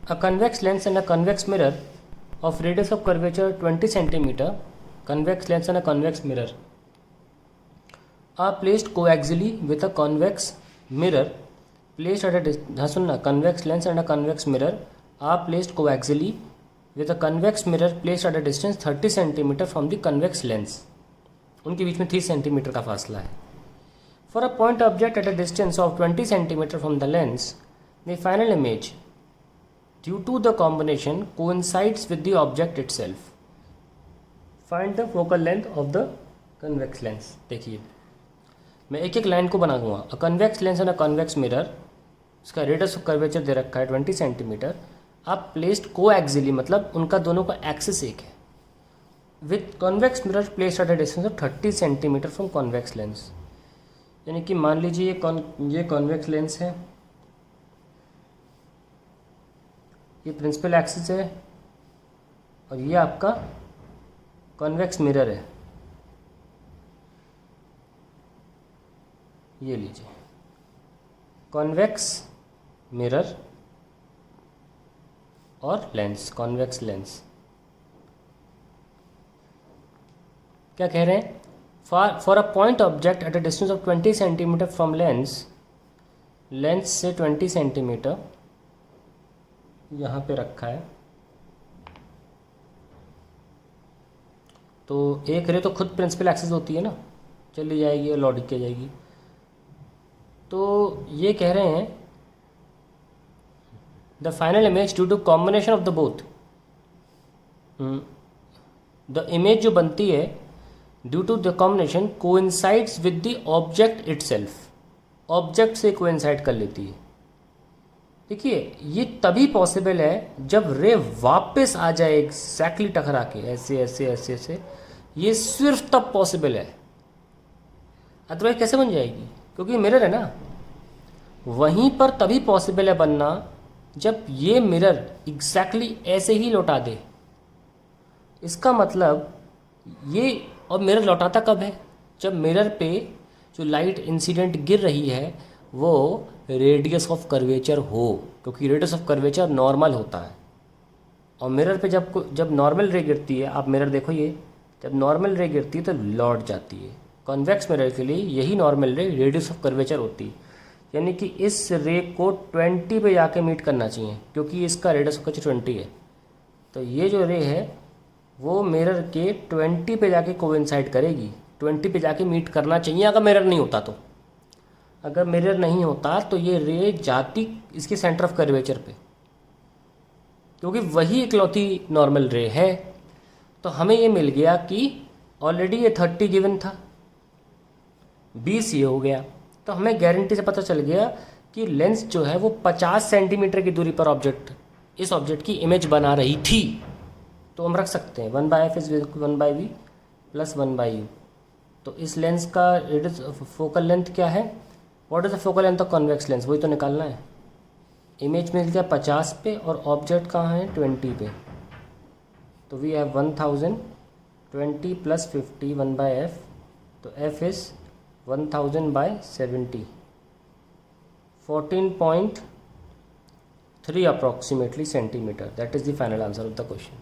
A convex lens and a convex mirror of radius of curvature 20 centimeter, convex lens and a convex mirror are placed coaxially with a convex mirror placed at a distance. सुनना, convex lens and a convex mirror are placed coaxially with a convex mirror placed at a distance 30 centimeter from the convex lens. उनके बीच में 30 centimetre का फासला है. For a point object at a distance of 20 centimeter from the lens, the final image due to the combination coincides with the object itself. Find the focal length of the convex lens. देखिए मैं एक एक line को बना दूंगा. अ convex lens and a convex mirror, इसका radius of curvature दे रखा है 20 सेंटीमीटर. आप प्लेस्ड कोएक्सियली मतलब उनका दोनों का एक्सिस एक है. With convex mirror placed at a distance of 30 centimetre from convex lens. यानी कि मान लीजिए ये कॉन्वेक्स लेंस है, ये प्रिंसिपल एक्सिस है और ये आपका कॉन्वेक्स मिरर है. ये लीजिए कॉन्वेक्स मिरर और लेंस, कॉन्वेक्स लेंस. क्या कह रहे हैं? For a point object at a distance of 20 centimetre from lens, lens से 20 सेंटीमीटर यहाँ पे रखा है. तो एक रे तो खुद प्रिंसिपल एक्सिस होती है ना, चली जाएगी और लौट के जाएगी. तो ये कह रहे हैं the final image due to combination of the both, the image जो बनती है due to the combination coincides with the object itself, object से कोइंसाइड कर लेती है. देखिए ये तभी पॉसिबल है जब रे वापस आ जाए एग्जैक्टली टकरा के, ऐसे ऐसे ऐसे ऐसे. ये सिर्फ तब पॉसिबल है, अदरवाइज कैसे बन जाएगी? क्योंकि मिरर है ना, वहीं पर तभी पॉसिबल है बनना जब ये मिरर एग्जैक्टली ऐसे ही लौटा दे. इसका मतलब ये, और मिरर लौटाता कब है? जब मिरर पे जो लाइट इंसिडेंट गिर रही है वो रेडियस ऑफ कर्वेचर हो, क्योंकि रेडियस ऑफ कर्वेचर नॉर्मल होता है. और मिरर पे जब नॉर्मल रे गिरती है, आप मिरर देखो, ये जब नॉर्मल रे गिरती है तो लौट जाती है. कॉन्वेक्स मिरर के लिए यही नॉर्मल रे रेडियस ऑफ कर्वेचर होती है. यानी कि इस रे को 20 पे जाके मीट करना चाहिए, क्योंकि इसका रेडियस ऑफ कर्वेचर 20 है. तो ये जो रे है वो मिरर के 20 पे जाके कोइंसाइड करेगी, 20 पे जाके मीट करना चाहिए. अगर मिरर नहीं होता तो, अगर मिरर नहीं होता तो ये रे जाती इसके सेंटर ऑफ कर्वेचर पे, क्योंकि वही इकलौती नॉर्मल रे है. तो हमें ये मिल गया कि ऑलरेडी ये 30 गिवन था, 20 ये हो गया. तो हमें गारंटी से पता चल गया कि लेंस जो है वो 50 सेंटीमीटर की दूरी पर इस ऑब्जेक्ट की इमेज बना रही थी. तो हम रख सकते हैं 1/f is 1/v plus 1/u. तो इस लेंस का फोकल लेंथ क्या है? What is the focal length of convex lens? वही तो निकालना है. इमेज मिल गया 50 पे और ऑब्जेक्ट कहाँ है? 20 पे. तो वी हैव 1000, 20 प्लस 50 1/f. तो f is 1000/70, 14.3 approximately centimeter. That is the final answer of the question.